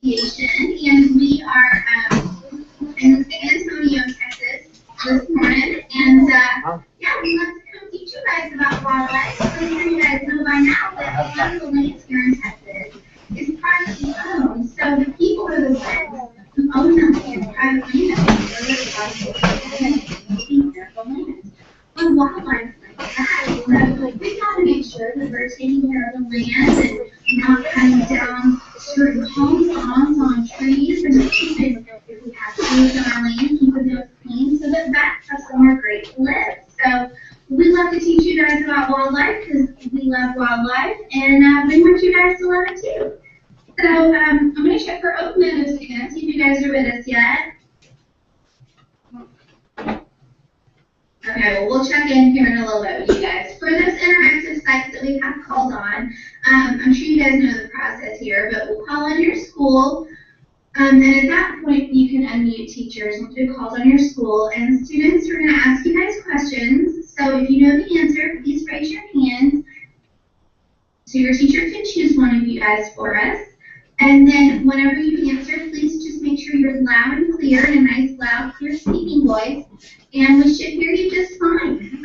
and we are in San Antonio, Texas this morning, and yeah, we love to come teach you guys about wildlife. I'm sure you guys know by now that one of the lands here in Texas is privately owned, so the people are the ones who own the land, private land, are really responsible for keep their land. With wildlife like that, we've got to make sure that we're taking care of the land and not cutting down certain homes on trees, and keeping, if we have trees on our land, keeping those clean so that bats have somewhere great to live. So we love to teach you guys about wildlife because we love wildlife, and we want you guys to love it too. So I'm going to check for open minutes again, see if you guys are with us yet. Okay, well, we'll check in here in a little bit with you guys. For those interactive sites that we have called on, I'm sure you guys know the process here, but we'll call on your school, and at that point, you can unmute teachers once we've called on your school, and students are going to ask you guys questions. So if you know the answer, please raise your hand so your teacher can choose one of you guys for us. And then whenever you answer, please just make sure you're loud and clear in a nice, loud, clear speaking voice, and we should hear you just fine.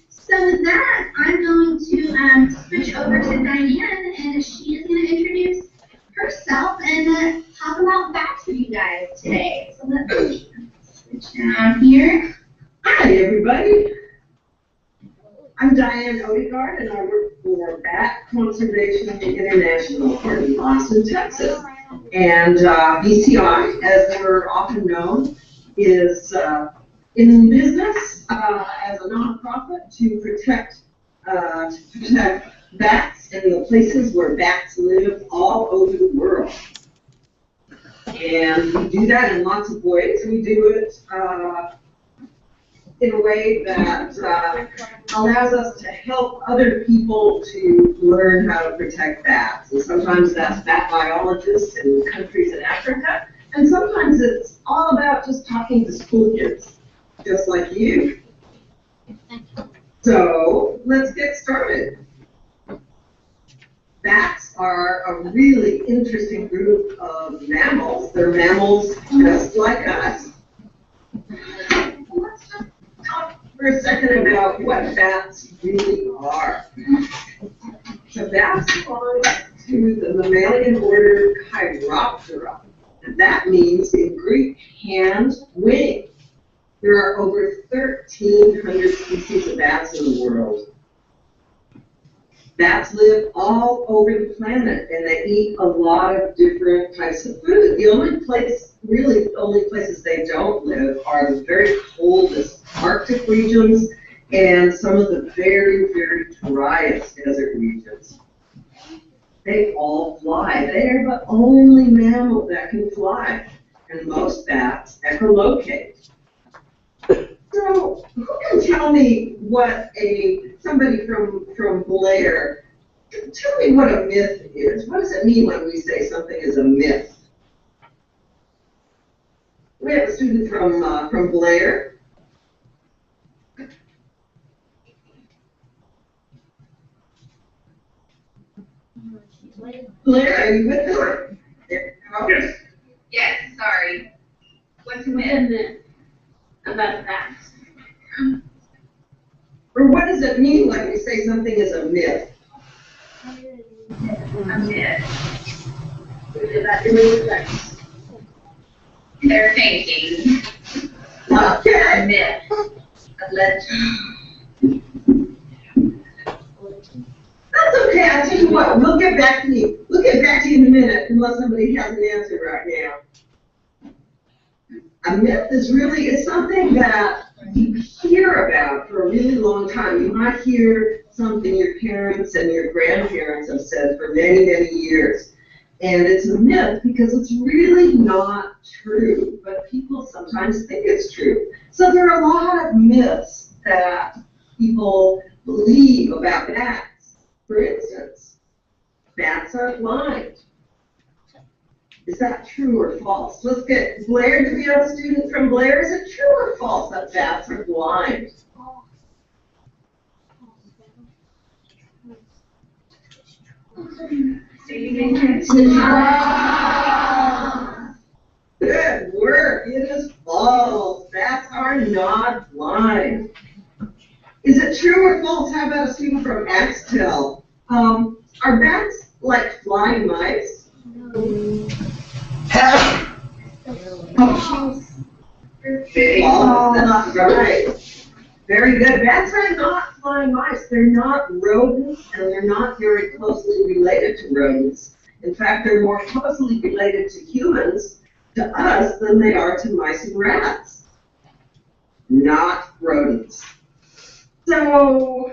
So with that, I'm going to switch over to Diane, and she is going to introduce herself and talk about bats for you guys today. So let's switch down here. Hi, everybody. I'm Diane Odegaard, and I work for Bat Conservation International here in Austin, Texas. And BCI, as we're often known, is in business as a nonprofit to protect bats in the places where bats live all over the world. And we do that in lots of ways. We do it in a way that allows us to help other people to learn how to protect bats. And sometimes that's bat biologists in countries in Africa, and sometimes it's all about just talking to school kids, just like you. So let's get started. Bats are a really interesting group of mammals. They're mammals just like us. Let's just talk for a second about what bats really are. So bats belong to the mammalian order Chiroptera, and that means in Greek hand wing. There are over 1,300 species of bats in the world. Bats live all over the planet, and they eat a lot of different types of food. The only places they don't live are the very coldest Arctic regions and some of the very, very driest desert regions. They all fly. They are the only mammal that can fly, and most bats echolocate. So, who can tell me what somebody from Blair, tell me what a myth is. What does it mean when we say something is a myth? We have a student from Blair. Blair, are you with us? Yes. Yes, sorry. What's a myth about bats? Or what does it mean when we say something is a myth? A myth. They're thinking. Okay. A myth. A legend. That's okay. I'll tell you what. We'll get back to you. We'll get back to you in a minute, unless somebody has an answer right now. A myth is something that you hear about for a really long time. You might hear something your parents and your grandparents have said for many, many years. And it's a myth because it's really not true, but people sometimes think it's true. So there are a lot of myths that people believe about bats. For instance, bats are blind. Is that true or false? Let's get Blair. Do we have a student from Blair? Is it true or false that bats are blind? from Axtel. Are bats like flying mice? Oh, that's right. Very good. Bats are not flying mice. They're not rodents, and they're not very closely related to rodents. In fact, they're more closely related to humans, to us, than they are to mice and rats. Not rodents. So,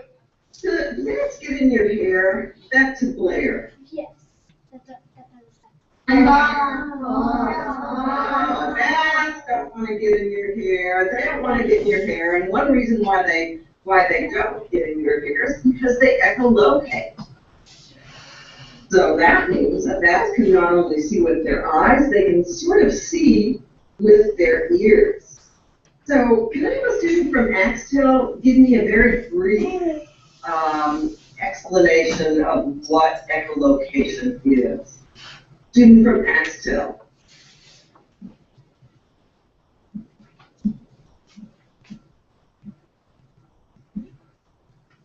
let's get in your hair. Back to Blair. Yes. Oh, bats don't want to get in your hair. They don't want to get in your hair, and one reason why they don't get in your hair is because they echolocate. So that means that bats can not only see with their eyes, they can sort of see with their ears. So can I have a student from Axtel give me a very brief explanation of what echolocation is? Student from Axtel.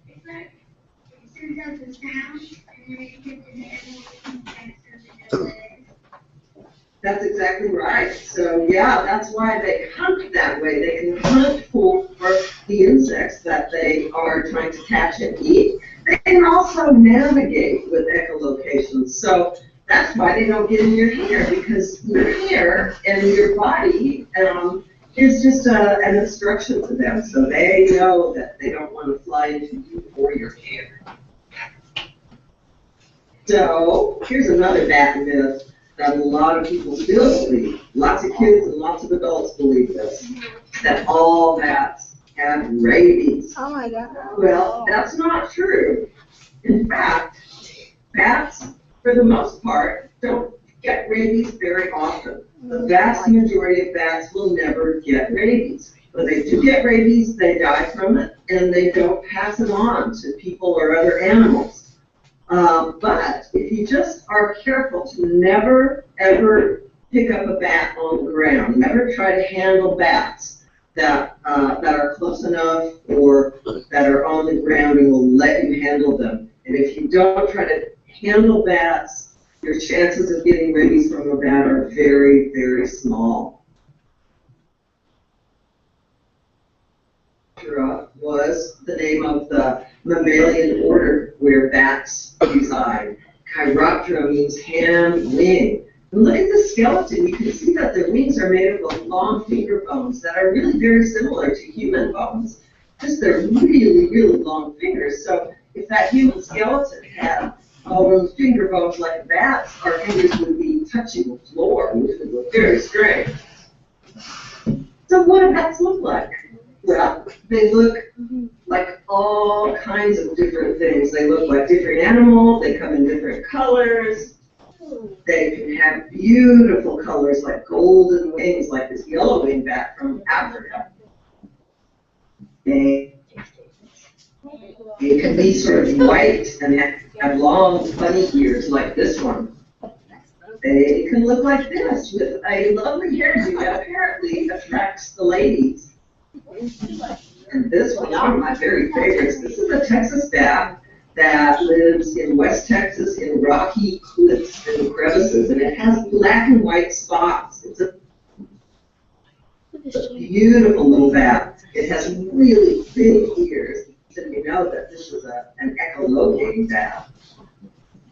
It's like, it sends out the sound, and then it gets an animal to know what it is. That's exactly right. So yeah, that's why they hunt that way. They can hunt for the insects that they are trying to catch and eat. They can also navigate with echolocation. So that's why they don't get in your hair, because your hair and your body is just an instruction to them. So they know that they don't want to fly into you or your hair. So here's another bat myth that a lot of people still believe. Lots of kids and lots of adults believe this, that all bats have rabies. Oh my God. Well, that's not true. In fact, bats, for the most part, don't get rabies very often. The vast majority of bats will never get rabies. When they do get rabies, they die from it, and they don't pass it on to people or other animals. But if you just are careful to never, ever pick up a bat on the ground, never try to handle bats that are close enough or that are on the ground and will let you handle them. And if you don't try to handle bats, your chances of getting rabies from a bat are very, very small. Was the name of the mammalian order where bats reside. Chiroptera means hand, wing. And look at the skeleton. You can see that their wings are made up of long finger bones that are really very similar to human bones. Just they're really, really long fingers. So if that human skeleton had all those finger bones like bats, our fingers would be touching the floor, which would look very strange. So what do bats look like? Well, they look like all kinds of different things. They look like different animals. They come in different colors. They can have beautiful colors like golden wings, like this yellow-winged bat from Africa. They can be sort of white and have long, funny ears like this one. They can look like this with a lovely hairdo that apparently attracts the ladies. And this one of my very favorites. This is a Texas bat that lives in West Texas in rocky cliffs and crevices, and it has black and white spots. It's a beautiful little bat. It has really big ears, so you know that this is an echolocating bat.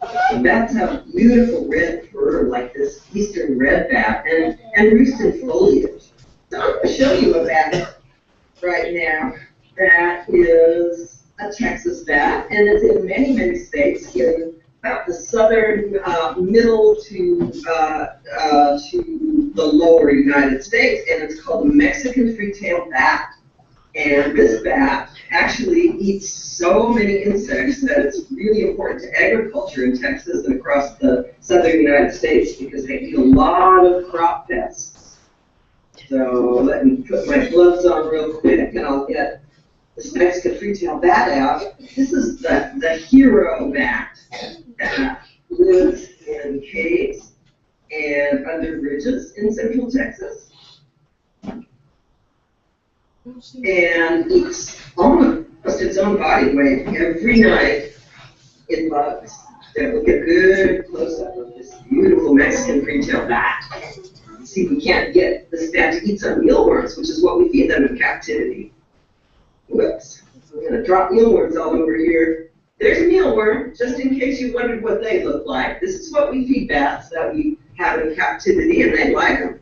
The bats have beautiful red fur, like this eastern red bat, and roost in foliage. So I'm going to show you a bat right now that is a Texas bat, and it's in many, many states in about the southern middle to the lower United States, and it's called the Mexican free-tailed bat. And this bat actually eats so many insects that it's really important to agriculture in Texas and across the southern United States because they eat a lot of crop pests. So let me put my gloves on real quick and I'll get this Mexican free-tailed bat out. This is the hero bat that lives in caves and under bridges in central Texas. And eats almost almost its own body weight. Every night it loves that we get a good close-up of this beautiful Mexican free-tailed bat. See, we can't get this bat to eat some mealworms, which is what we feed them in captivity. Whoops. I'm going to drop mealworms all over here. There's a mealworm, just in case you wondered what they look like. This is what we feed bats that we have in captivity, and they like them.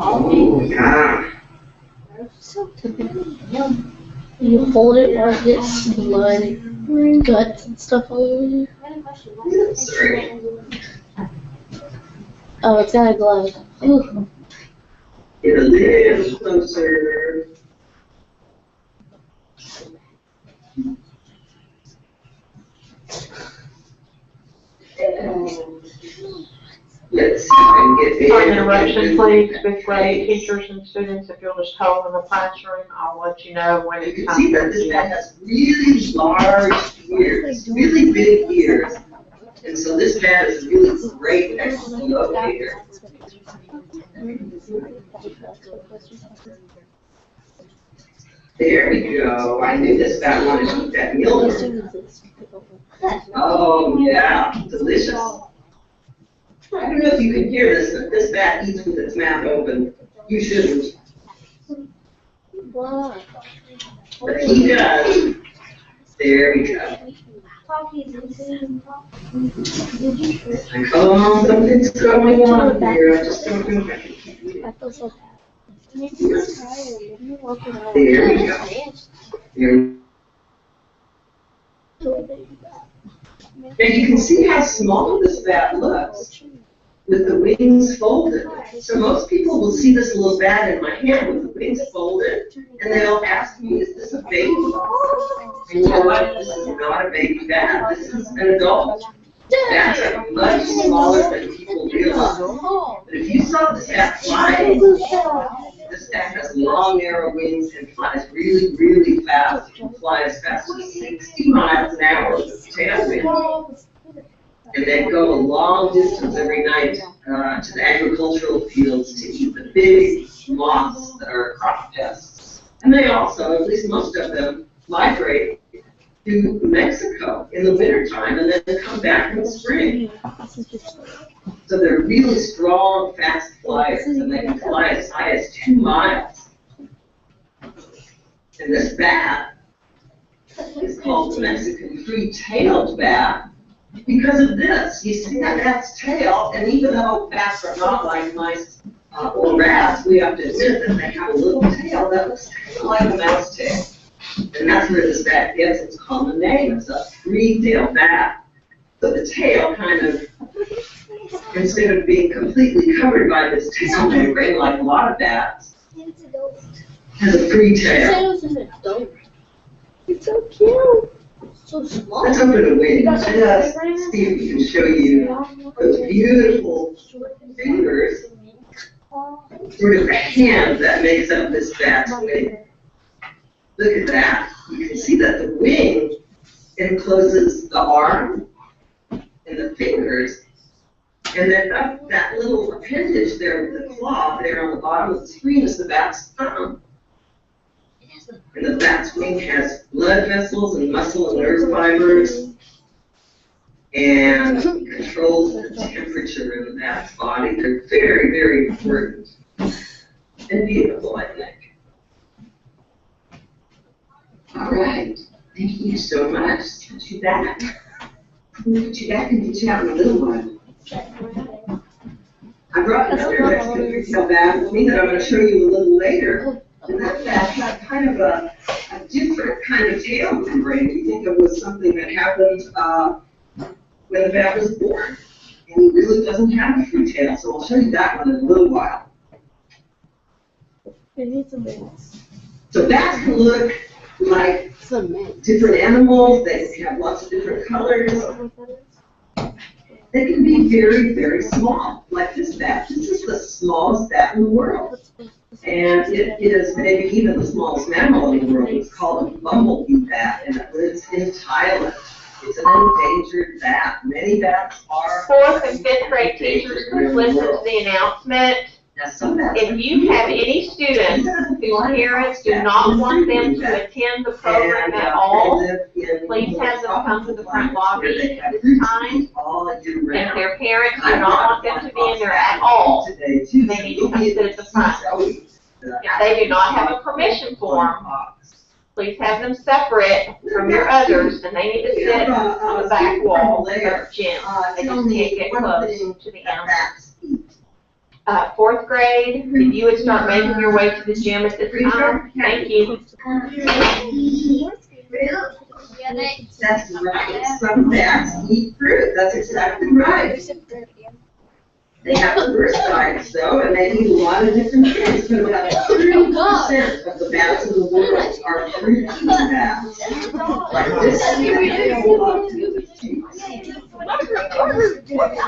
Oh, yeah. You hold it while it gets blood, guts, and stuff all over you. Sorry. Oh, it's got a glove. Ooh. Get a little closer. Let's see if I can get Sorry, interruption, please, fifth grade teachers and students, if you'll just hold in the classroom, I'll let you know when You it's can time. see that this bat has really large ears, really big ears. And so this bat is a really great echolocator. There we go. I knew this bat wanted to eat that mealworm. Oh, yeah, delicious. I don't know if you can hear this, but this bat eats with its mouth open. You shouldn't. But he does. There we go. Oh, something's going on here. I just don't know if I can keep it. I feel so bad. There we go. There. And you can see how small this bat looks with the wings folded. So most people will see this little bat in my hand with the wings folded, and they'll ask me, is this a baby? And you know what? This is not a baby bat. This is an adult. Bats are much smaller than people realize. But if you saw this bat flying, this bat has long, narrow wings and flies really, really fast. It can fly as fast as 60 miles an hour with its tailwind. And they go a long distance every night to the agricultural fields to eat the big moths that are crop pests. And they also, at least most of them, migrate to Mexico in the wintertime and then come back in the spring. So they're really strong, fast flyers, and they can fly as high as 2 miles. And this bat is called the Mexican free-tailed bat because of this. You see that bat's tail, and even though bats are not like mice or rats, we have to admit that they have a little tail that looks kind of like a mouse tail. And that's where this bat gets its common name. It's a free-tailed bat. So the tail kind of, instead of being completely covered by this tail membrane like a lot of bats, has a free tail. It's so cute. So small. Let's open the wings. Just see if we can show you those beautiful fingers, sort of the hand that makes up this bat's wing. Look at that. You can see that the wing encloses the arm and the fingers, and then that little appendage there with the claw there on the bottom of the screen is the bat's thumb. And the bat's wing has blood vessels and muscle and nerve fibers, and controls the temperature of the bat's body. They're very, very important and beautiful, I think. All right. Thank you so much. Put you back. Put you back and get you out in a little while. I brought another Mexican free-tailed bat with me that I'm going to show you a little later. And that bat had kind of a different kind of tail membrane. You think it was something that happened when the bat was born. And he really doesn't have a free tail, so I'll show you that one in a little while. It needs a mix. So bats can look like different animals. They have lots of different colors. They can be very, very small, like this bat. This is the smallest bat in the world. And it is maybe even the smallest mammal in the world. It's called a bumblebee bat, and it lives in Thailand. It's an endangered bat. Many bats are. Fourth and fifth grade teachers, please listen to the announcement. Now, some bats. If you have any students whose parents do not want them to attend the program at all, please have them come to the front lobby at this time. If their parents do not want them to be in there at all, they need to come sit at the front. If they do not have a permission form, please have them separate from your others, and they need to sit on the back wall of the gym. They just can't get close to the animals. Fourth grade, if you would start making your way to the gym at this time, thank you. That's right. Some bats eat fruit. That's exactly right. They have reverse diets though, and they eat a lot of different things. But about 30% of the bats in the world are fruit-eating bats. Like this.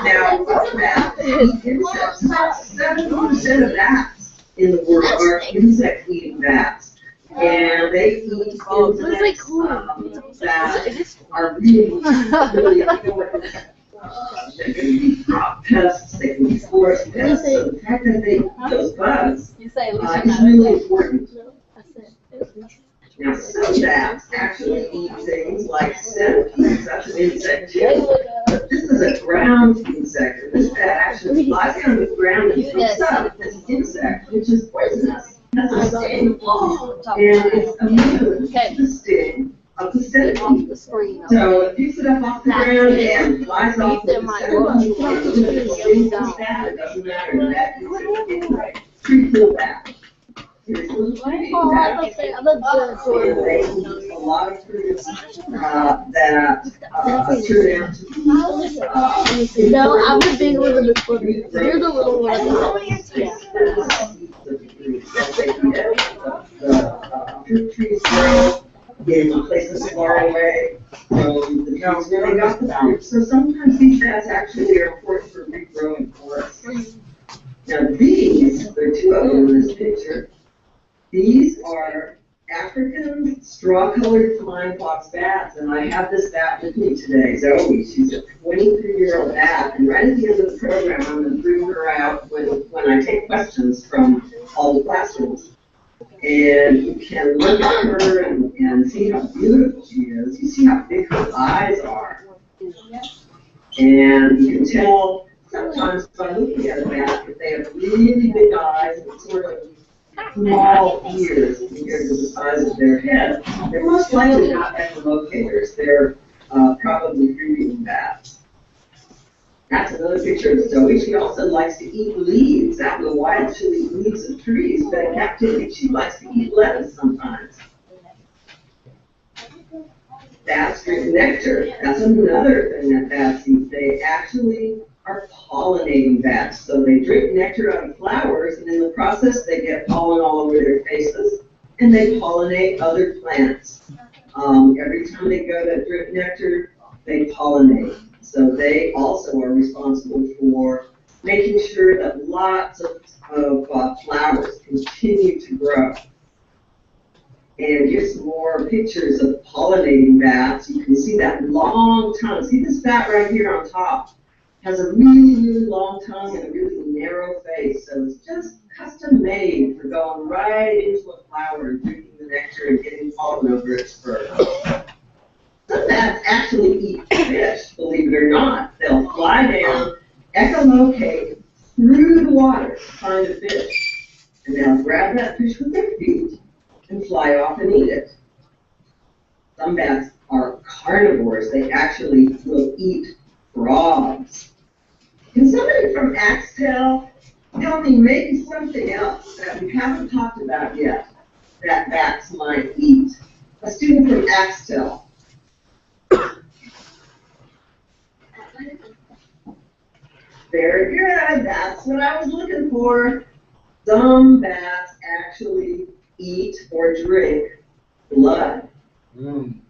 Now, bats eat insects. 70% of bats in the world are insect-eating bats. And they eat insects that are really important. They can be crop pests, they can be forest pests. So the fact that they eat those bugs is really important. Now, some bats actually eat things like centipedes. That's an insect too. But this is a ground insect. And this bat actually flies down the ground and picks up this insect, which is poisonous. That's a sting. And it's immune to the sting of the centipede. So it picks it up off the ground and flies off with the centipede. It doesn't matter. It doesn't matter. That is a pretty cool bat. Here's a little pretty bat. And they eat a lot of fruits that turn out to be No, I'm the big one in the corner. You're the little one in the fruit trees grow in places far away from the trees where they got the fruit. So sometimes these bats actually are important for regrowing forests. Now these, there are two of them in this picture. These are African straw-colored flying fox bats, and I have this bat with me today, Zoe. She's a 23-year-old bat, and right at the end of the program, I'm going to bring her out when I take questions from all the classrooms. And you can look at her and see how beautiful she is. You see how big her eyes are. And you can tell sometimes by looking at a bat if they have really big eyes and sort of small ears compared to the size of their head. They're most likely not echolocators. They're probably fruit-eating bats. That's another picture of Zoe. She also likes to eat leaves. Out in the wild, she'll eat leaves of trees, but in captivity, she likes to eat lettuce sometimes. Bats drink nectar. That's another thing that bats eat. They actually are pollinating bats. So they drink nectar out of flowers, and in the process, they get pollen all over their faces, and they pollinate other plants. Every time they go to drink nectar, they pollinate. So they also are responsible for making sure that lots of flowers continue to grow. And here's some more pictures of pollinating bats. You can see that long tongue. See this bat right here on top? Has a really, really long tongue and a really narrow face. So it's just custom made for going right into a flower and drinking the nectar and getting pollen over its fur. Some bats actually eat fish, believe it or not. They'll fly down, echolocate through the water to find a fish, and they'll grab that fish with their feet and fly off and eat it. Some bats are carnivores. They actually will eat frogs. Can somebody from Axtell tell me maybe something else that we haven't talked about yet that bats might eat? A student from Axtell. Very good. That's what I was looking for. Some bats actually eat or drink blood. And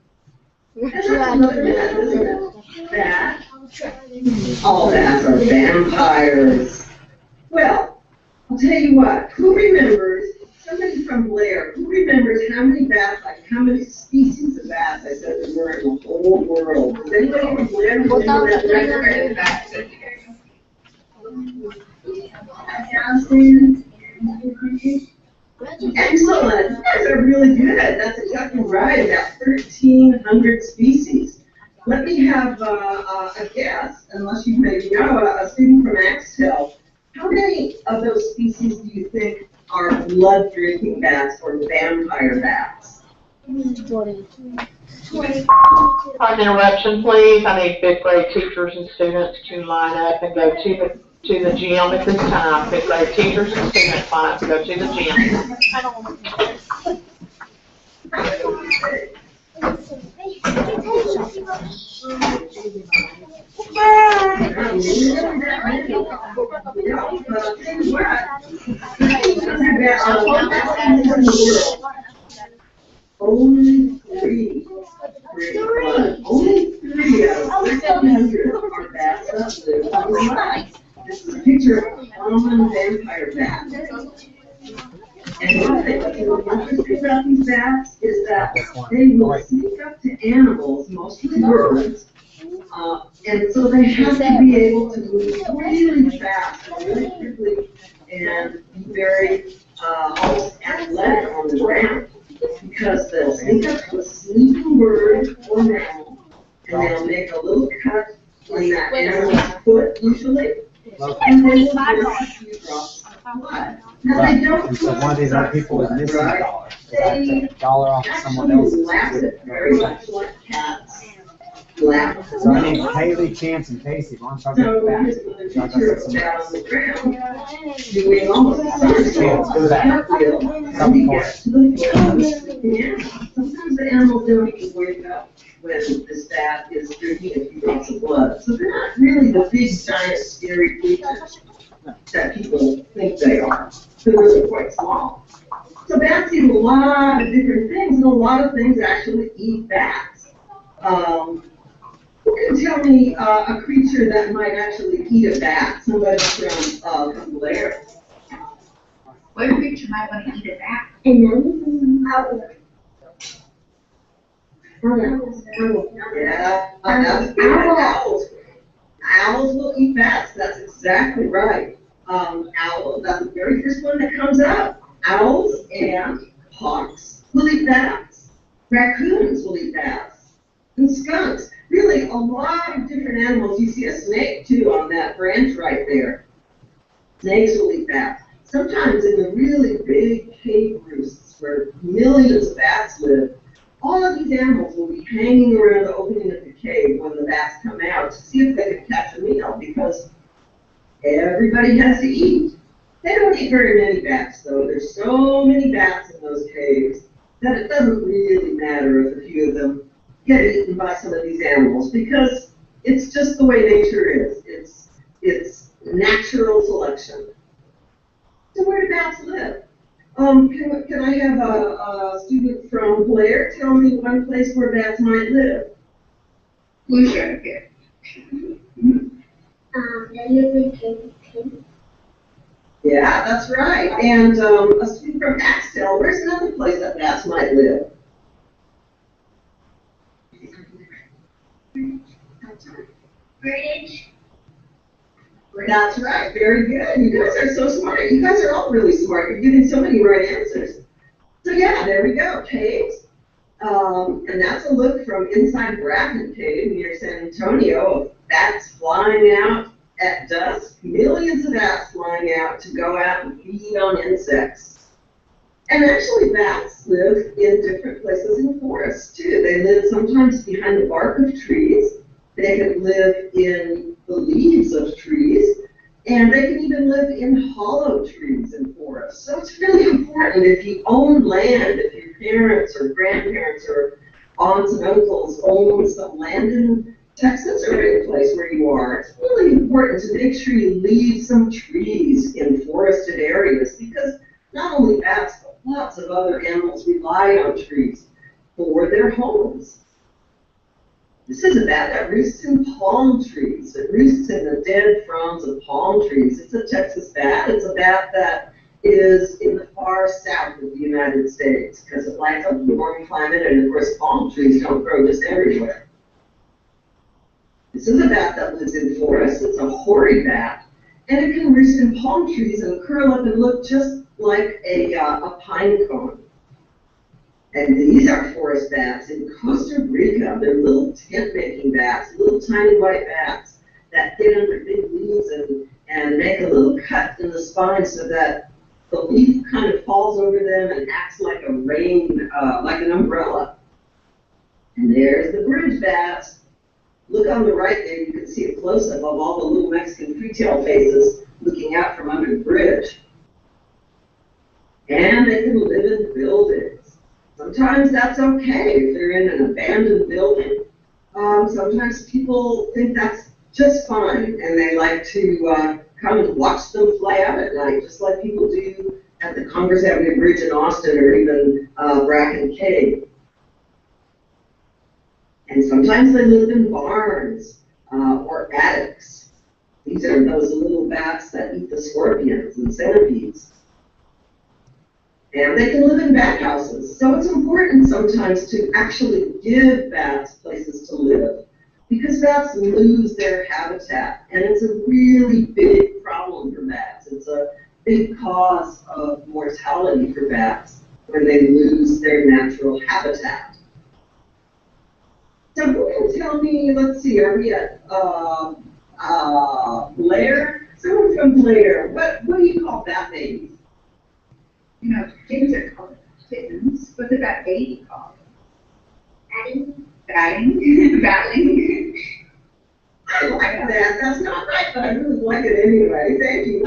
that's another myth, isn't it? That all bats are vampires. Well, I'll tell you what. Who remembers? Somebody from Blair. Who remembers how many bats, like how many species of bats I said there were in the whole world? Does anybody from Blair remember that record? Excellent. You guys are really good. That's exactly right. About 1,300 species. Let me have a guess, unless you maybe know, a student from Axtell. How many of those species do you think are blood-drinking bats or vampire bats? 20. Interruption, please. I need fifth grade teachers and students to line up and go to the gym at this time. Fifth grade teachers and students line up and go to the gym. I don't want to. Only three out of 1,300 are bats that live on the line. This is a picture of a common vampire bat. And one thing that's interesting about these bats is that they will sneak up to animals, mostly birds, and so they have to be able to move really fast and really quickly and be very almost athletic on the ground, because they'll sneak up to a sleeping bird or mammal, and they'll make a little cut in that animal's foot usually, and they will drop a few drops of blood. Now they don't. And so one of these other people is missing a dollar. So I took a dollar off someone Actually else's. laugh at very much like cats. Laugh. So I need Haley, Chance, and Casey. Well, I'm talking So about here's that. another So I picture got of some that on the ground, doing almost a somersault. do that. Cartwheel, and he gets to the floor. Yeah, sometimes the animals don't even wake up when the bat is drinking a few drops of blood. So they're not really the big, giant, scary creatures that people think they are. They're really quite small. So bats eat a lot of different things, and a lot of things actually eat bats. Who can tell me a creature that might actually eat a bat? Somebody from Blair. What creature might want to eat a bat? Yeah, that's good. Owls. Owls will eat bats. That's exactly right. Owls, that's the very first one that comes up. Owls and hawks will eat bats. Raccoons will eat bats. And skunks. Really, a lot of different animals. You see a snake, too, on that branch right there. Snakes will eat bats. Sometimes in the really big cave roosts where millions of bats live, all of these animals will be hanging around the opening of the cave when the bats come out to see if they can catch a meal, because everybody has to eat. They don't eat very many bats, though. There's so many bats in those caves that it doesn't really matter if a few of them get eaten by some of these animals, because it's just the way nature is. It's natural selection. So where do bats live? Can I have a student from Blair tell me one place where bats might live? Who's right here? They live in caves. Yeah, that's right. And a student from Axtell, where's another place that bats might live? British. That's right. Very good. You guys are so smart. You guys are all really smart. You're giving so many right answers. So yeah, there we go. Caves. And that's a look from inside Bracken Cave near San Antonio of bats flying out at dusk. Millions of bats flying out to go out and feed on insects. And actually bats live in different places in forests too. They live sometimes behind the bark of trees. They can live in the leaves of trees, and they can even live in hollow trees in forests. So it's really important, if you own land, if your parents or grandparents or aunts and uncles own some land in Texas or any place where you are, it's really important to make sure you leave some trees in forested areas, because not only bats, but lots of other animals rely on trees for their homes. This is a bat that roosts in palm trees. It roosts in the dead fronds of palm trees. It's a Texas bat. It's a bat that is in the far south of the United States because it likes a warm climate, and of course palm trees don't grow just everywhere. This is a bat that lives in forests. It's a hoary bat, And it can roost in palm trees and curl up and look just like a pine cone. And these are forest bats in Costa Rica. They're little tent-making bats, little tiny white bats that get under big leaves and make a little cut in the spine so that the leaf kind of falls over them and acts like a rain, like an umbrella. And there's the bridge bats. Look on the right there, you can see a close-up of all the little Mexican free-tail faces looking out from under the bridge. And they can live in buildings. Sometimes that's okay if they're in an abandoned building. Sometimes people think that's just fine, and they like to come and watch them fly out at night, just like people do at the Congress Avenue Bridge in Austin or even Bracken Cave. And sometimes they live in barns or attics. These are those little bats that eat the scorpions and centipedes. And they can live in bat houses. So it's important sometimes to actually give bats places to live, because bats lose their habitat. And it's a really big problem for bats. It's a big cause of mortality for bats when they lose their natural habitat. So who can tell me, let's see, are we at Blair? Someone from Blair. What do you call bat babies? You know, kittens are called kittens. What's a bat baby called? Batting. Batting? Battling? I like that. That's not right, but I really like it anyway. Thank you.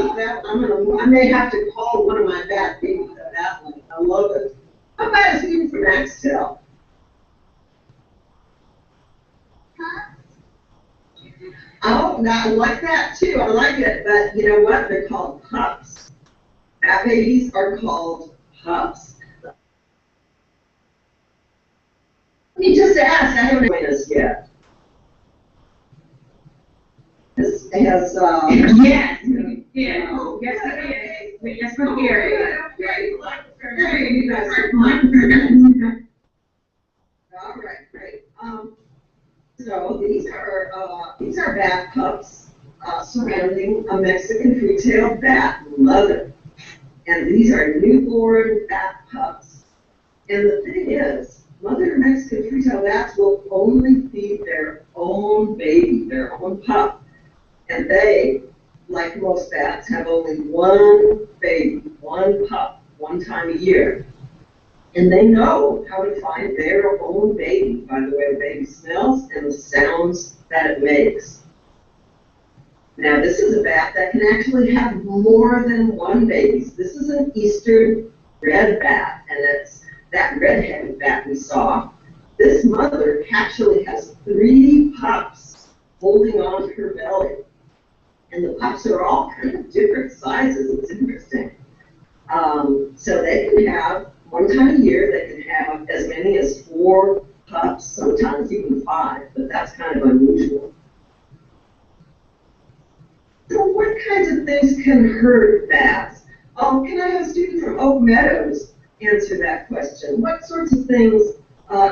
I may have to call one of my bat babies a battling. I love it. How about a student from Axtell? Oh, I like that too. I like it. But you know what? They're called pups. Bat babies are called pups. Let me just ask. I haven't joined us yet. Has Yes. Yes. Yes, we're here. You guys are fine. All right, great. So these are bat pups surrounding a Mexican free-tailed bat mother, and these are newborn bat pups. And the thing is, mother Mexican free-tailed bats will only feed their own baby, their own pup, and they, like most bats, have only one baby, one pup, one time a year. And they know how to find their own baby by the way the baby smells and the sounds that it makes. Now, this is a bat that can actually have more than one baby. This is an eastern red bat, and it's that red-headed bat we saw. This mother actually has 3 pups holding on to her belly. And the pups are all kind of different sizes. It's interesting. So they can have, one time a year, they can have as many as 4 pups, sometimes even 5, but that's kind of unusual. So what kinds of things can hurt bats? Can I have a student from Oak Meadows answer that question? What sorts of things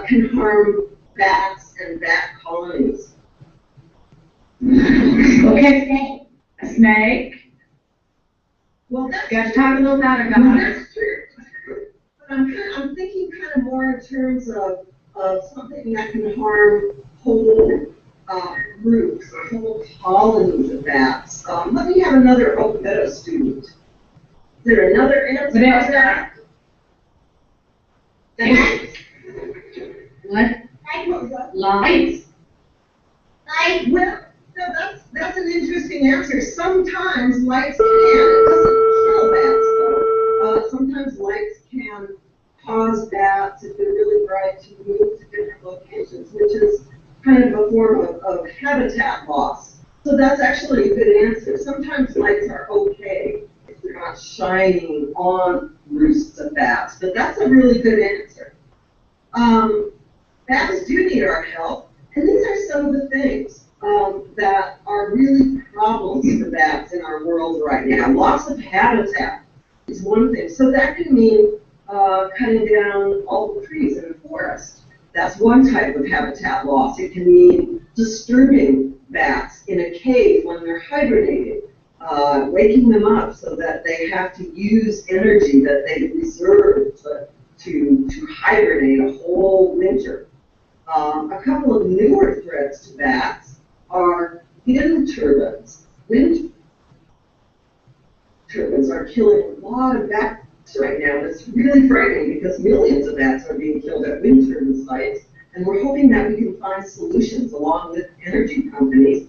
can harm bats and bat colonies? Okay, a snake. Well, that's Got to talk a little about it, Well, guys. that's true. But I'm thinking kind of more in terms of something that can harm whole groups, whole colonies of bats. Let me have another Oak Meadow student. Is there another answer to that? What? Lights. Well, no, that's an interesting answer. Sometimes lights can, it doesn't kill bats though. Sometimes lights can cause bats, if they're really bright, to move to different locations, which is kind of a form of habitat loss. So that's actually a good answer. Sometimes lights are okay if they're not shining on roosts of bats, but that's a really good answer. Bats do need our help, and these are some of the things that are really problems for bats in our world right now. Loss of habitat is one thing. So that can mean cutting down all the trees in the forest. That's one type of habitat loss. It can mean disturbing bats in a cave when they're hibernating. waking them up so that they have to use energy that they reserved to hibernate a whole winter. A couple of newer threats to bats are wind turbines. Wind turbines are killing a lot of bats right now. It's really frightening because millions of bats are being killed at wind turbine sites, and we're hoping that we can find solutions along with energy companies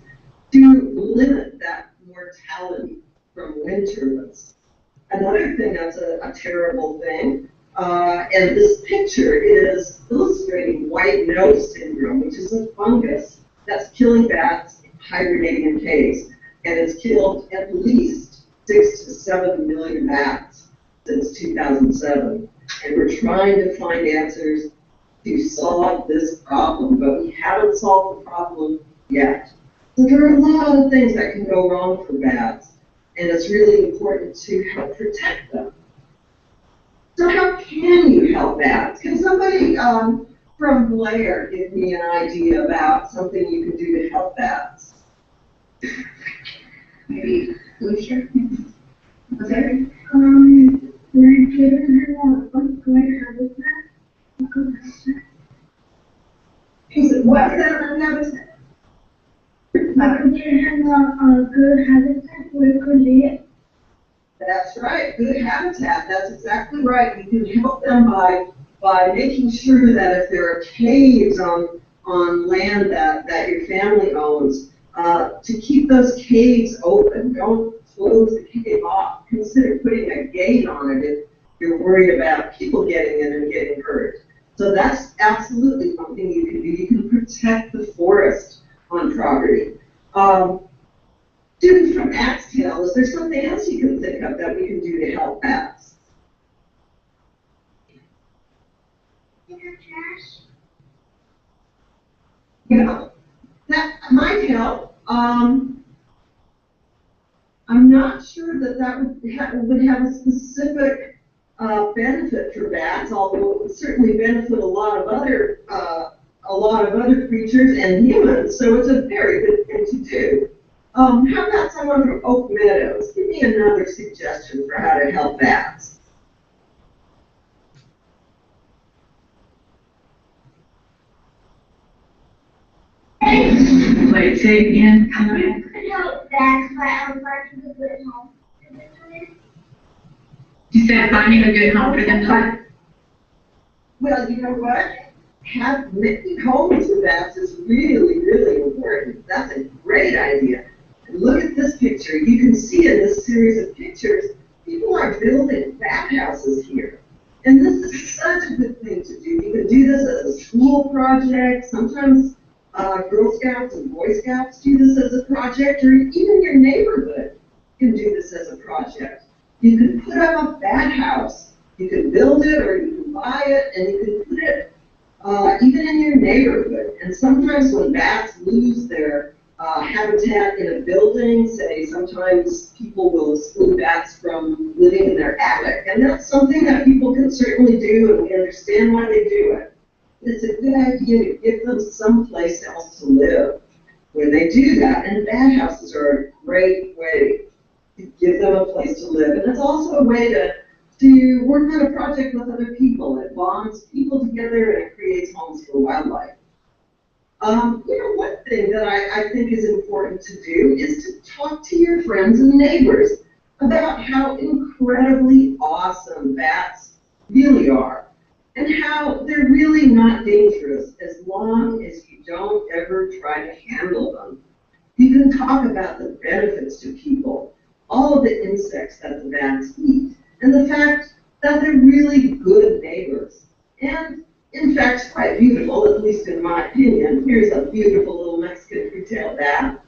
to limit that mortality from wind turbines. Another thing that's a terrible thing, and this picture is illustrating white nose syndrome, which is a fungus that's killing bats hibernating in caves, and it's killed at least 6 to 7 million bats since 2007. And we're trying to find answers to solve this problem, but we haven't solved the problem yet. So there are a lot of things that can go wrong for bats, and it's really important to help protect them. So how can you help bats? Can somebody from Blair give me an idea about something you can do to help bats? Maybe Lucia? Okay. We're giving her a good habitat. Is it what is that on habitat? We're giving her a good habitat where it could live. That's right, good habitat. That's exactly right. You can help them by making sure that if there are caves on land that your family owns, to keep those caves open. Don't close the cave off. Consider putting a gate on it if you're worried about people getting in and getting hurt. So that's absolutely something you can do. You can protect the forest on property. Students from Axtell, is there something else you can think of that we can do to help bats? Yeah, that might help. I'm not sure that would have a specific benefit for bats, although it would certainly benefit a lot of other creatures and humans. So it's a very good thing to do. How about someone from Oak Meadows? Give me another suggestion for how to help bats. Wait, say it again. Help bats by finding a good home. You said finding a good home for them to live. Well, you know what? Making homes for bats is really, really important. That's a great idea. And look at this picture. You can see in this series of pictures, people are building bat houses here. And this is such a good thing to do. You can do this as a school project. Sometimes Girl Scouts and Boy Scouts do this as a project, or even your neighborhood can do this as a project. You can put up a bat house. You can build it or you can buy it, and you can put it even in your neighborhood. And sometimes when bats lose their habitat in a building, say sometimes people will exclude bats from living in their attic. And that's something that people can certainly do, and we understand why they do it. It's a good idea to give them someplace else to live when they do that. And bat houses are a great way to give them a place to live. And it's also a way to work on a project with other people. It bonds people together and it creates homes for wildlife. One thing that I think is important to do is to talk to your friends and neighbors about how incredibly awesome bats really are and how they're really not dangerous as long as you don't ever try to handle them. You can talk about the benefits to people, all of the insects that the bats eat, and the fact that they're really good neighbors. And in fact, quite beautiful, at least in my opinion. Here's a beautiful little Mexican free-tailed bat.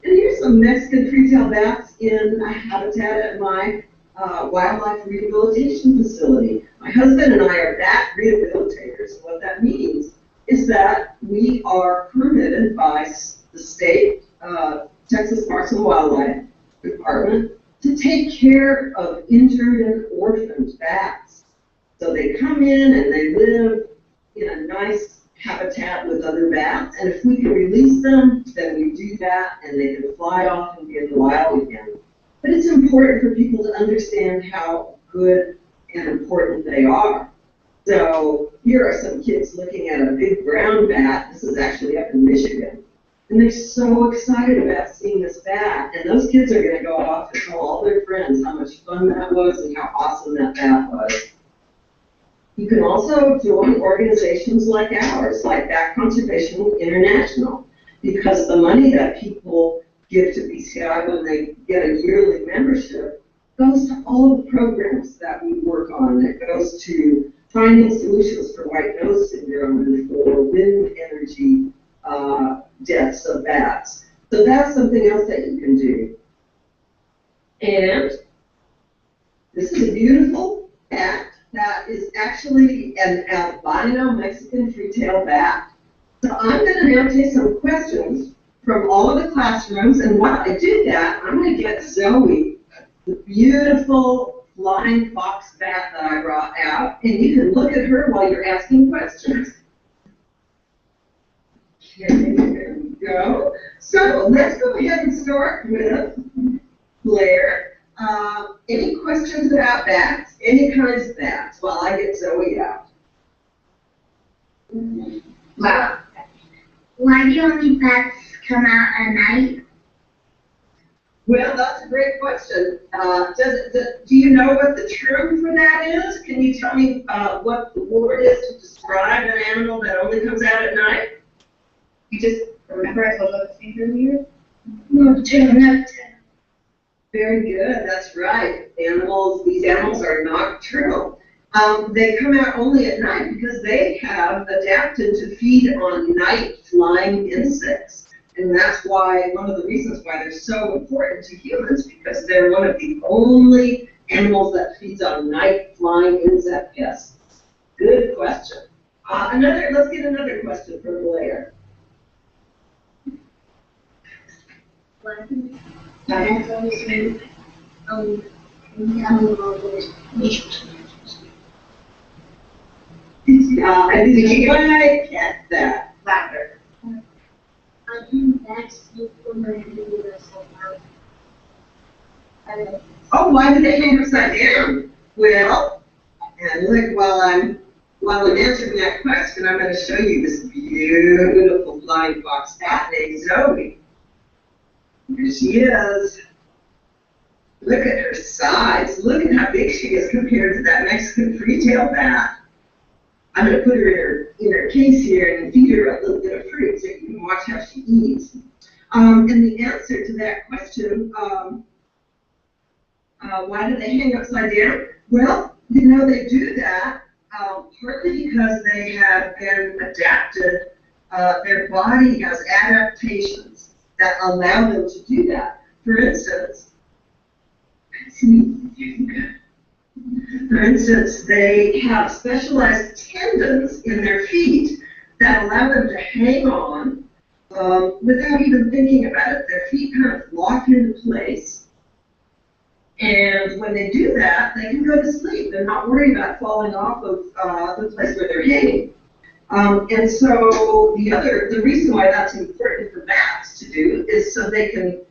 And here's some Mexican free-tailed bats in a habitat at my wildlife rehabilitation facility. My husband and I are bat rehabilitators. And what that means is that we are permitted by the state, Texas Parks and Wildlife Department, to take care of injured and orphaned bats. So they come in and they live in a nice habitat with other bats, and if we can release them, then we do that, and they can fly off and be in the wild again. But it's important for people to understand how good and important they are. So here are some kids looking at a big brown bat. This is actually up in Michigan. And they're so excited about seeing this bat. And those kids are going to go off and tell all their friends how much fun that was and how awesome that bat was. You can also join organizations like ours, like Bat Conservation International, because the money that people give to BCI when they get a yearly membership goes to all of the programs that we work on. It goes to finding solutions for white nose syndrome and for wind energy deaths of bats. So that's something else that you can do. And this is a beautiful bat that is actually an albino Mexican free-tailed bat. So I'm going to now take some questions from all of the classrooms, and while I do that, I'm going to get Zoe, the beautiful flying fox bat that I brought out, and you can look at her while you're asking questions. Okay, there we go. So let's go ahead and start with Blair. Any questions about bats? Any kinds of bats while I get Zoe out? Wow. Why do only bats come out at night? Well, that's a great question. Do you know what the term for that is? Can you tell me what the word is to describe an animal that only comes out at night? You just remember I told you about the thing earlier? Nocturnal. Very good, that's right. These animals are nocturnal. They come out only at night because they have adapted to feed on night flying insects. And that's why, one of the reasons why they're so important to humans, because they're one of the only animals that feeds on night flying insect pests. Good question. Let's get another question from Blair. I didn't quite catch that. Louder. Oh, why did they hang upside down? Well, and look, while I'm answering that question, I'm going to show you this beautiful flying fox bat named Zoe. Here she is. Look at her size. Look at how big she is compared to that Mexican free-tailed bat. I'm going to put her in her case here and feed her a little bit of fruit so you can watch how she eats. And the answer to that question, why do they hang upside down? Well, they do that partly because they have been adapted. Their body has adaptations that allow them to do that. For instance, they have specialized tendons in their feet that allow them to hang on without even thinking about it. Their feet kind of lock into place. And when they do that, they can go to sleep and not worry about falling off of the place where they're hanging. And so the reason why that's important for bats to do is so they can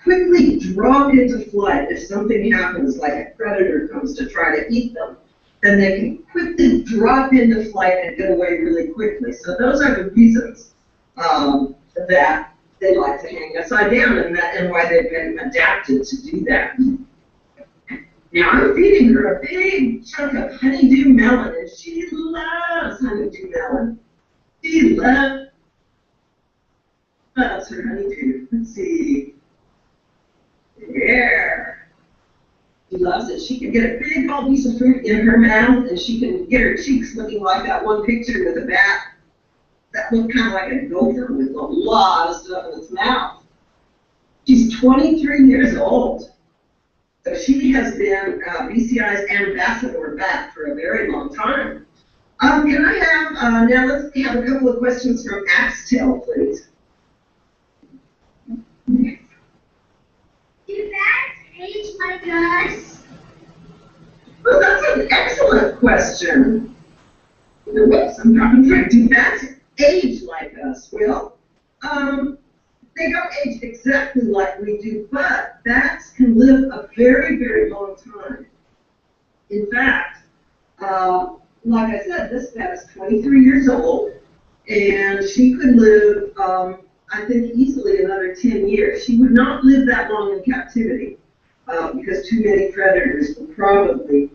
quickly drop into flight if something happens, like a predator comes to try to eat them. Then they can quickly drop into flight and get away really quickly. So those are the reasons that they like to hang upside down, and why they've been adapted to do that. Now I'm feeding her a big chunk of honeydew melon, and she loves honeydew melon. She loves her honeydew. Let's see. Yeah. She loves it. She can get a big old piece of fruit in her mouth, and she can get her cheeks looking like that one picture with a bat that looked kind of like a gopher with a lot of stuff in its mouth. She's 23 years old. So she has been BCI's ambassador bat for a very long time. Can I have, now let's have a couple of questions from Axtel, please. Do bats age like us? Well, that's an excellent question. Whoops, I'm dropping through. Do bats age like us. Well, they don't age exactly like we do, but bats can live a very, very long time. In fact, like I said, this bat is 23 years old, and she could live, I think, easily another 10 years. She would not live that long in captivity because too many predators would probably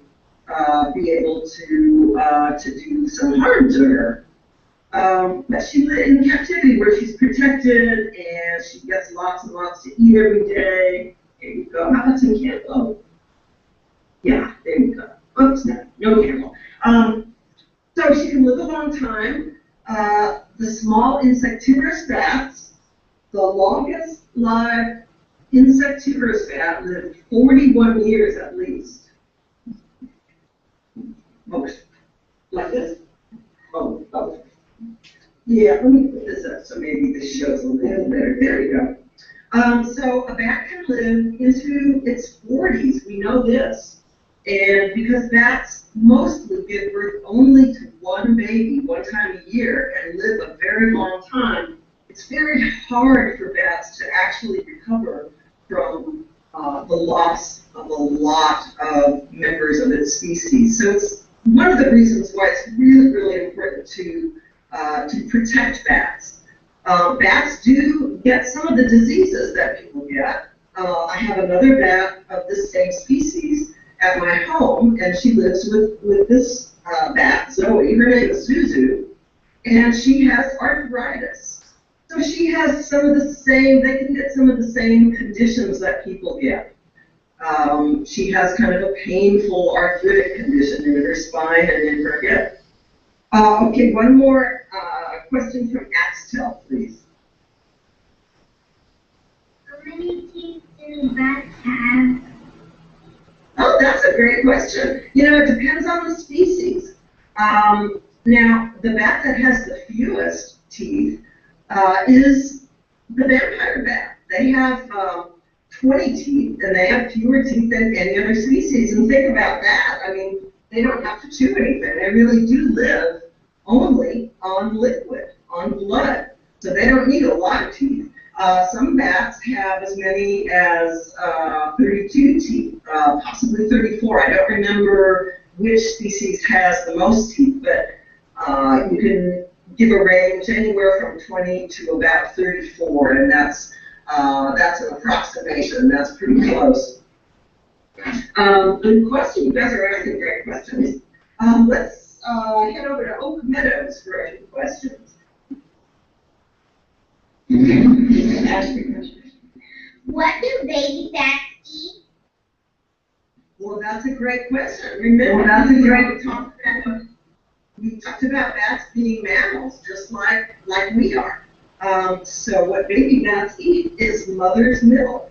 be able to do some harm to her. But she lived in captivity where she's protected and she gets lots and lots to eat every day. There you go. How about some camel? Yeah, there you go. Oops, no camel. So she can live a long time. The small insectivorous bats, the longest lived insectivorous bat lived 41 years at least. Most. Like this? Oh. Yeah, let me put this up so maybe this shows a little better. There we go. So a bat can live into its 40s. We know this. And because bats mostly give birth only to one baby one time a year and live a very long time, it's very hard for bats to actually recover from the loss of a lot of members of its species. So it's one of the reasons why it's really, really important to protect bats. Bats do get some of the diseases that people get. I have another bat of the same species at my home, and she lives with this bat, Zoe. Her name is Zuzu, and she has arthritis. So she has some of the same, they can get some of the same conditions that people get. She has kind of a painful arthritic condition in her spine and in her hip. Okay, one more question from Axtel, please. How many teeth do bats have? Oh, that's a great question. You know, it depends on the species. Now, the bat that has the fewest teeth is the vampire bat. They have 20 teeth, and they have fewer teeth than any other species. And think about that. I mean, they don't have to chew anything. They really do live only on liquid, on blood. So they don't need a lot of teeth. Some bats have as many as 32 teeth, possibly 34. I don't remember which species has the most teeth, but you can give a range anywhere from 20 to about 34, and that's an approximation. That's pretty close. Good question. You guys are asking great questions. Let's head over to Oak Meadows for a few questions. What do baby bats eat? Well, that's a great question. Remember, we talked about bats being mammals, just like we are. So what baby bats eat is mother's milk.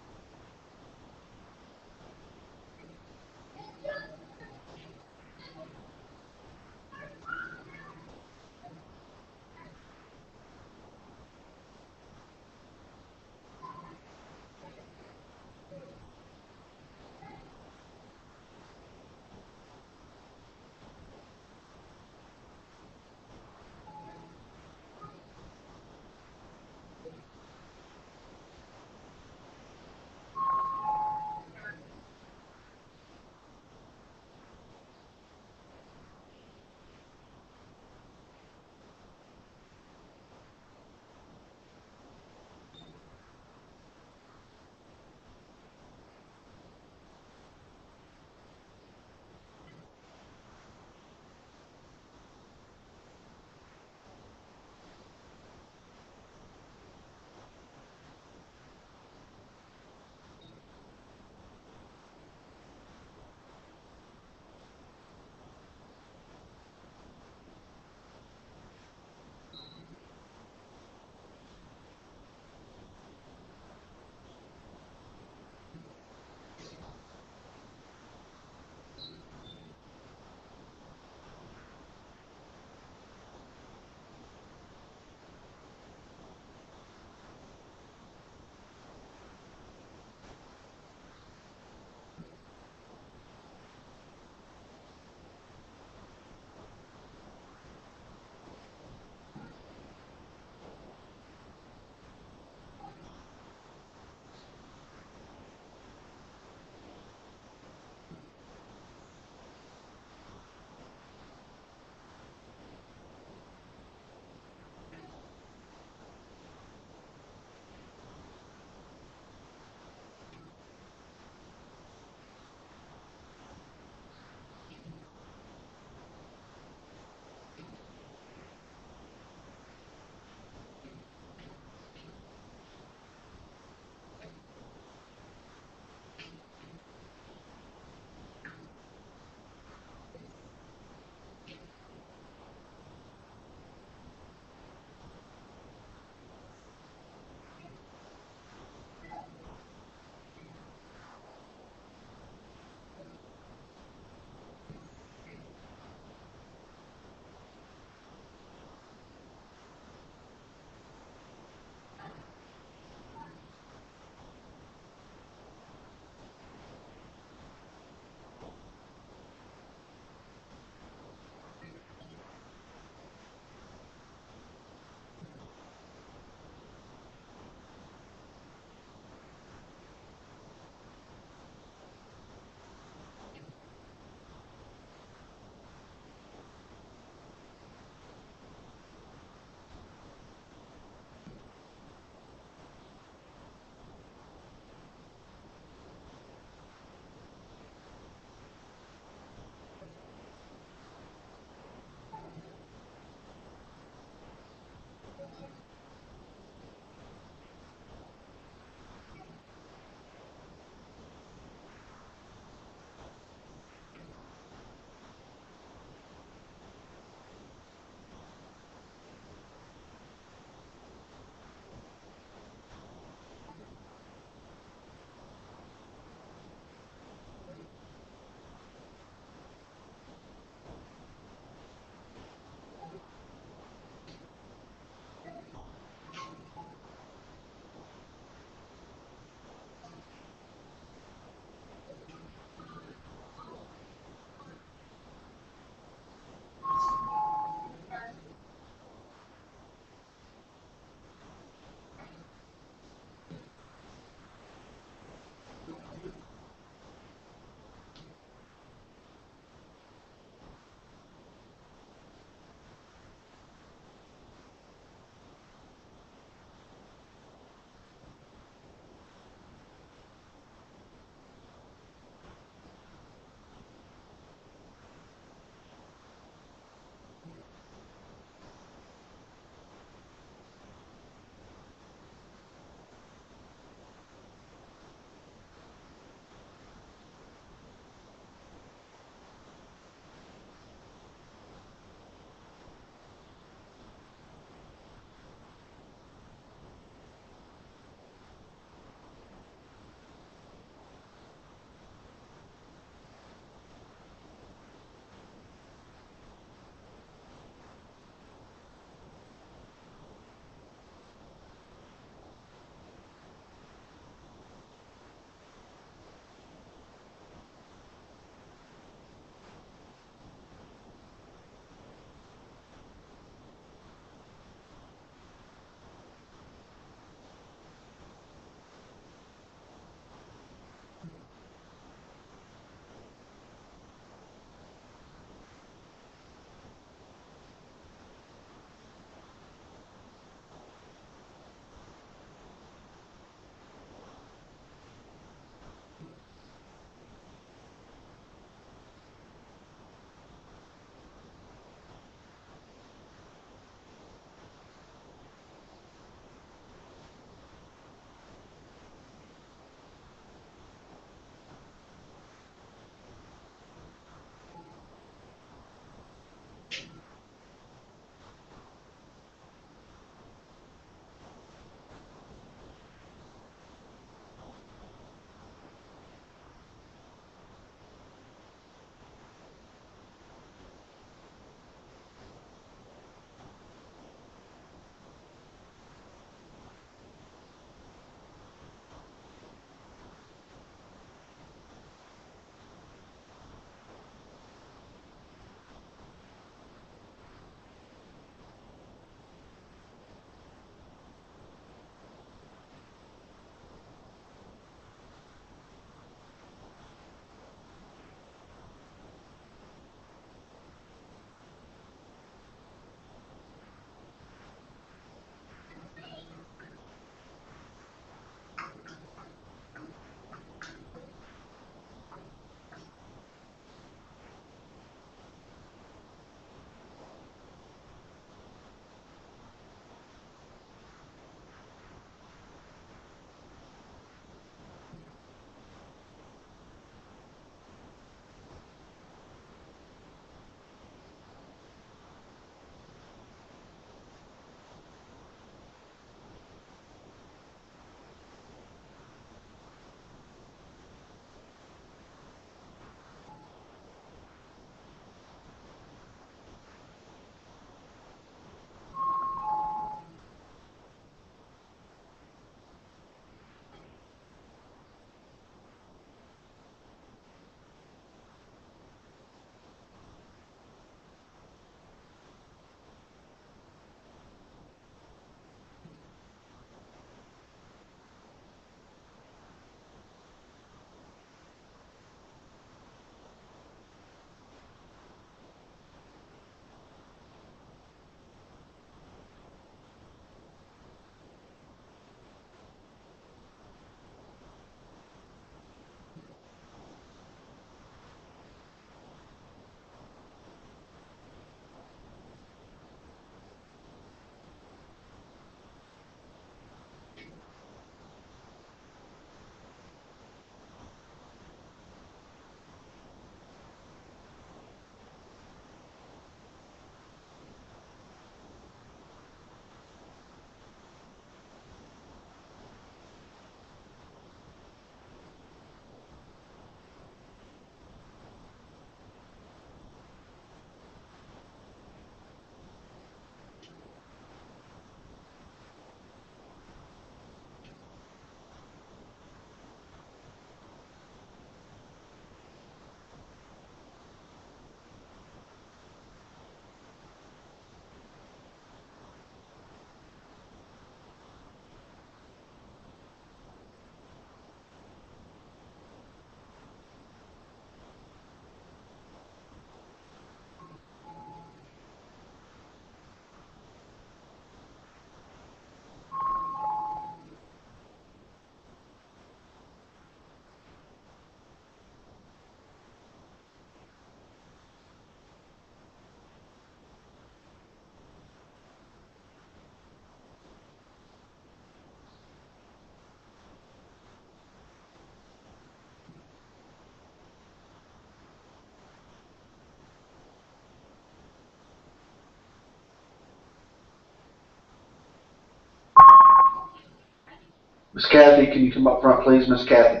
Miss Kathy, can you come up front, please, Miss Kathy?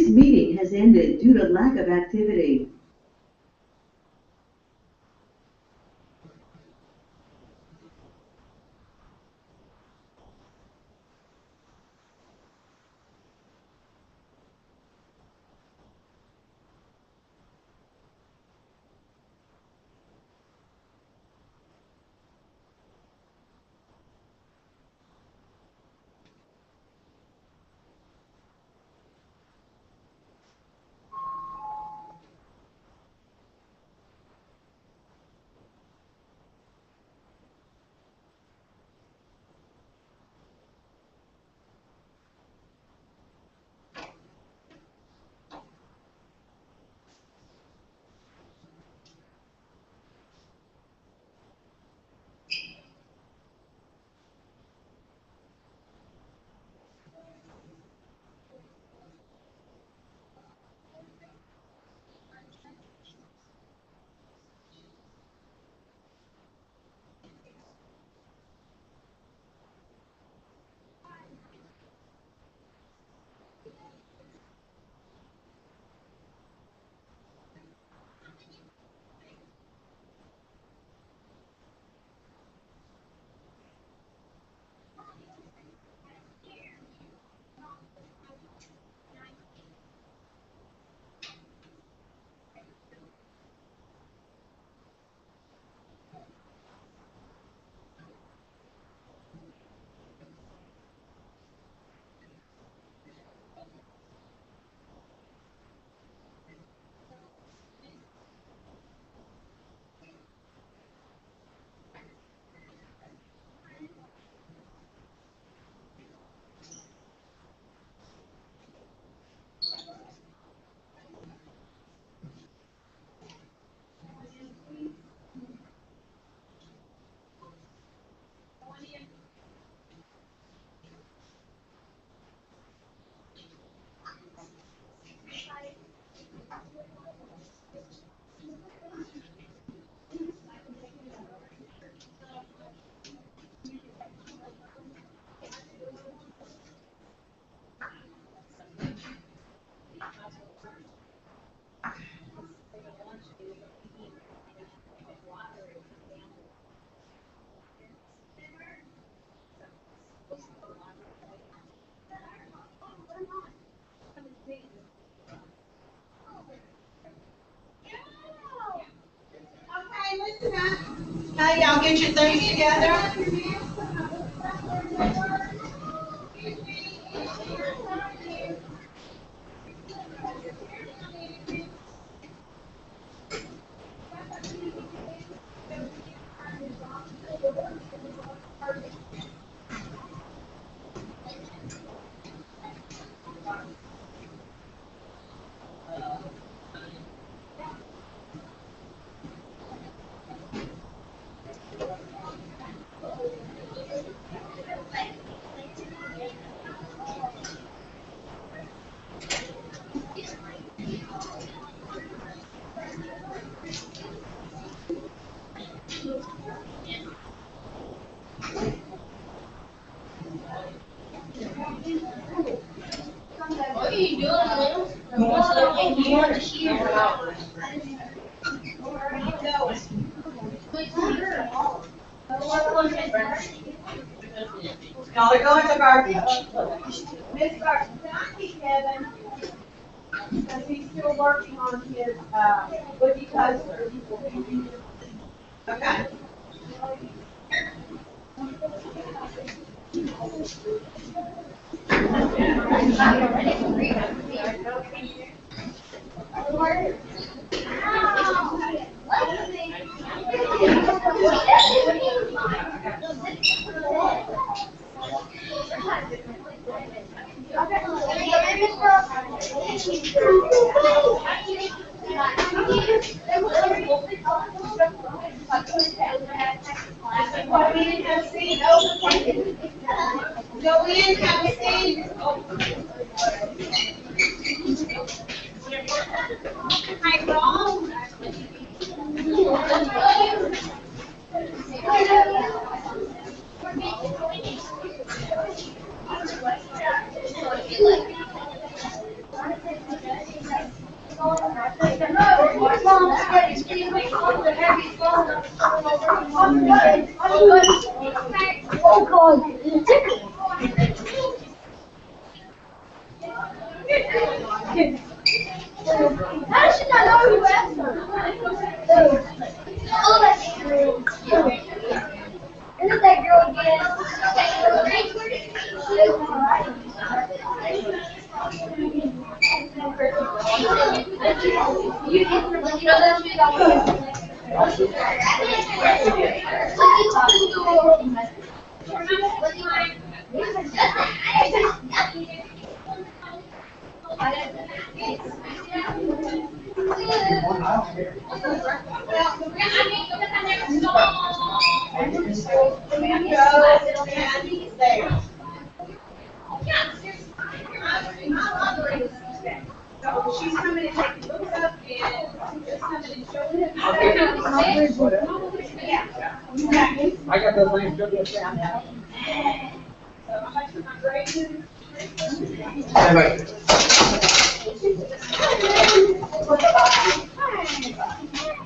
This meeting has ended due to lack of activity. Okay, listen up. Now y'all get your things together. What are you doing, Lil? You want to hear? Y'all are going to garbage. Miss Garbage, can I see Kevin? Because he's still working on his, Wookie coaster. Okay. What we didn't have seen, Joanne, have you seen? Hi, Ron. Oh God, it's how should I know who asked her? Oh, that's true. Isn't that girl She's coming and taking books up and just coming and showing it. I got those things good. Bye-bye.